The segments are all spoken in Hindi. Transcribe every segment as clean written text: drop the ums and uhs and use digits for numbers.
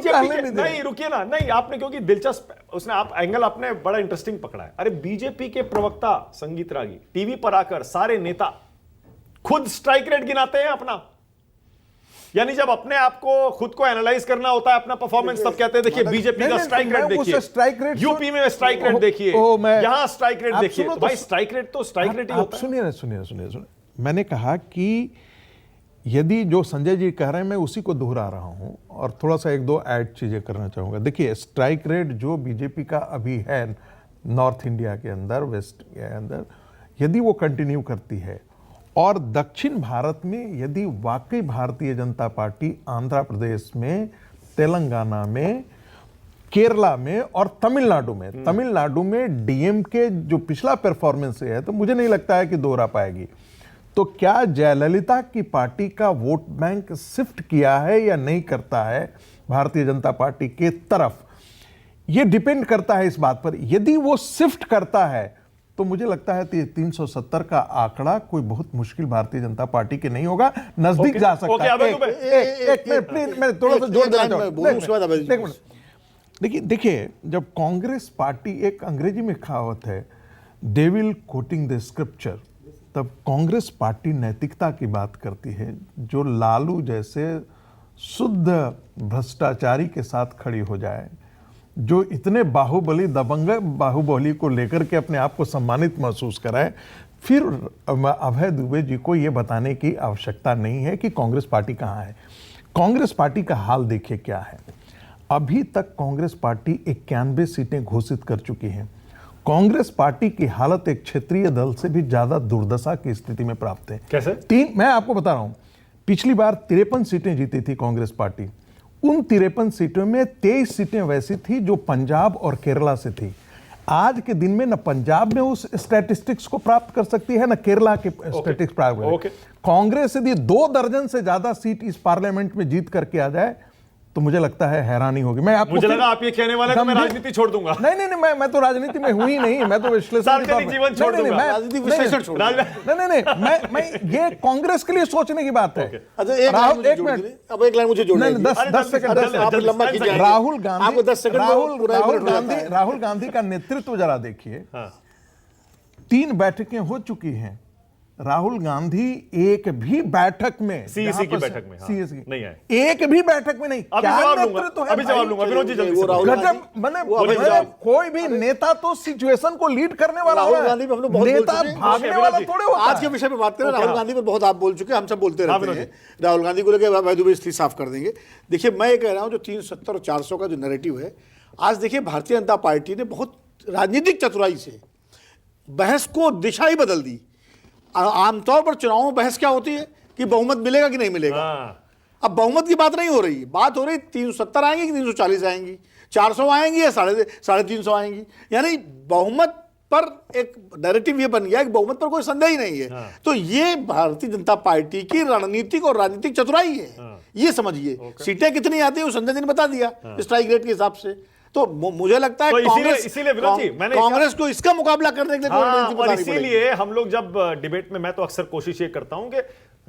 बीजेपी नहीं, रुकिए ना, नहीं आपने, क्योंकि दिलचस्प उसने आप एंगल आपने बड़ा इंटरेस्टिंग पकड़ा है। अरे बीजेपी के प्रवक्ता संगीत रागी टीवी पर आकर सारे नेता खुद स्ट्राइक रेट गिनाते हैं अपना, यानी जब अपने आप को खुद को एनालाइज करना होता है अपना परफॉर्मेंस, तब कहते हैं देखिए बीजेपी का स्ट्राइक रेट देखिए, स्ट्राइक रेट यूपी में स्ट्राइक रेट देखिए, यहां स्ट्राइक रेट देखिए। तो भाई स्ट्राइक रेट तो स्ट्राइक रेट ही होता है। सुनिए, मैंने कहा कि यदि जो संजय जी कह रहे हैं मैं उसी को दोहरा रहा हूं और थोड़ा सा एक दो ऐड चीजें करना चाहूंगा। देखिए स्ट्राइक रेट जो बीजेपी का अभी है नॉर्थ इंडिया के अंदर, वेस्ट के अंदर, यदि वो कंटिन्यू करती है और दक्षिण भारत में यदि वाकई भारतीय जनता पार्टी आंध्र प्रदेश में, तेलंगाना में, केरला में और तमिलनाडु में डीएमके जो पिछला परफॉर्मेंस है, तो मुझे नहीं लगता है कि दोहरा पाएगी। तो क्या जयललिता की पार्टी का वोट बैंक शिफ्ट किया है या नहीं करता है भारतीय जनता पार्टी के तरफ, यह डिपेंड करता है इस बात पर। यदि वो शिफ्ट करता है तो मुझे लगता है 370 का आंकड़ा कोई बहुत मुश्किल भारतीय जनता पार्टी के नहीं होगा, नजदीक जा सकता है। एक मिनट प्लीज, मैं थोड़ा सा जोड़ देना चाहूंगा। देखिए जब कांग्रेस पार्टी, एक अंग्रेजी में कहावत है डेविल कोटिंग द स्क्रिप्चर, तब कांग्रेस पार्टी नैतिकता की बात करती है। जो लालू जैसे शुद्ध भ्रष्टाचारी के साथ खड़ी हो जाए, जो इतने बाहुबली दबंग बाहुबली को लेकर के अपने आप को सम्मानित महसूस कराए, फिर अभय दुबे जी को यह बताने की आवश्यकता नहीं है कि कांग्रेस पार्टी कहाँ है। कांग्रेस पार्टी का हाल देखिए क्या है। अभी तक कांग्रेस पार्टी 91 सीटें घोषित कर चुकी है। कांग्रेस पार्टी की हालत एक क्षेत्रीय दल से भी ज्यादा दुर्दशा की स्थिति में प्राप्त है। कैसे? मैं आपको बता रहा हूं, पिछली बार 53 सीटें जीती थी कांग्रेस पार्टी। उन 53 सीटों में 23 सीटें वैसी थी जो पंजाब और केरला से थी। आज के दिन में न पंजाब में उस स्टैटिस्टिक्स को प्राप्त कर सकती है, न केरला के स्टैटिस्टिक्स प्राप्त कर। कांग्रेस यदि 2 दर्जन से ज्यादा सीट इस पार्लियामेंट में जीत करके आ जाए तो मुझे लगता है हैरानी होगी। मैं आपको, मुझे लगा आप ये कहने वाले तो मैं राजनीति छोड़ दूंगा। नहीं, मैं तो राजनीति में हुई नहीं, मैं तो विश्लेषण जीवन छोड़ दूंगा, राजनीतिक विश्लेषण छोड़ दूंगा। नहीं, मैं ये कांग्रेस के लिए सोचने की बात है। अच्छा एक मिनट, अब एक लाइन मुझे जोड़ना है। 10 सेकंड आप लंबा कीजिए। राहुल गांधी, आपको 10 सेकंड राहुल गांधी का नेतृत्व जरा देखिए। 3 बैठकें हो चुकी हैं। राहुल गांधी एक भी बैठक में, सीईसी की बैठक में सीईसी नहीं है, एक भी बैठक में नहीं। अभी जवाब लूंगा विनोद जी जल्दी से। कोई भी नेता तो सिचुएशन को लीड करने वाला राहुल गांधी पे हम लोग बहुत नेता भागने वाला थोड़े होता है। आज के विषय पे बात करें, राहुल गांधी पर बहुत आप बोल चुके हैं, हम सब बोलते रहते हैं। राहुल गांधी को लेकर अभय दुबे स्थिति साफ कर देंगे। देखिए मैं ये कह रहा हूं, जो 370 और 400 का जो नैरेटिव है, आज देखिए भारतीय जनता पार्टी ने बहुत राजनीतिक चतुराई से बहस को दिशा ही बदल दी। आमतौर पर चुनावों में बहस क्या होती है कि बहुमत मिलेगा कि नहीं मिलेगा। अब बहुमत की बात नहीं हो रही, बात हो रही 370 आएंगी कि 340 आएंगी, 400 आएंगी या 350 आएंगी। यानी बहुमत पर एक नैरेटिव ये बन गया कि बहुमत पर कोई संदेह ही नहीं है। तो ये भारतीय जनता पार्टी की रणनीतिक और राजनीतिक चतुराई है, ये समझिए। सीटें कितनी आती है वो संजय जी ने बता दिया स्ट्राइक रेट के हिसाब से। तो मुझे लगता है कांग्रेस को इसका मुकाबला करने के लिए और इसीलिए हम लोग जब डिबेट में, मैं तो अक्सर कोशिश ये करता हूं कि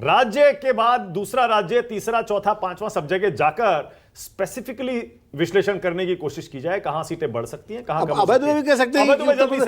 राज्य के बाद दूसरा राज्य, तीसरा, चौथा, पांचवा सब जगह जाकर स्पेसिफिकली विश्लेषण करने की कोशिश की जाए, कहां सीटें बढ़ सकती हैं, कहां कम। अभय दुबे भी कह सकते हैं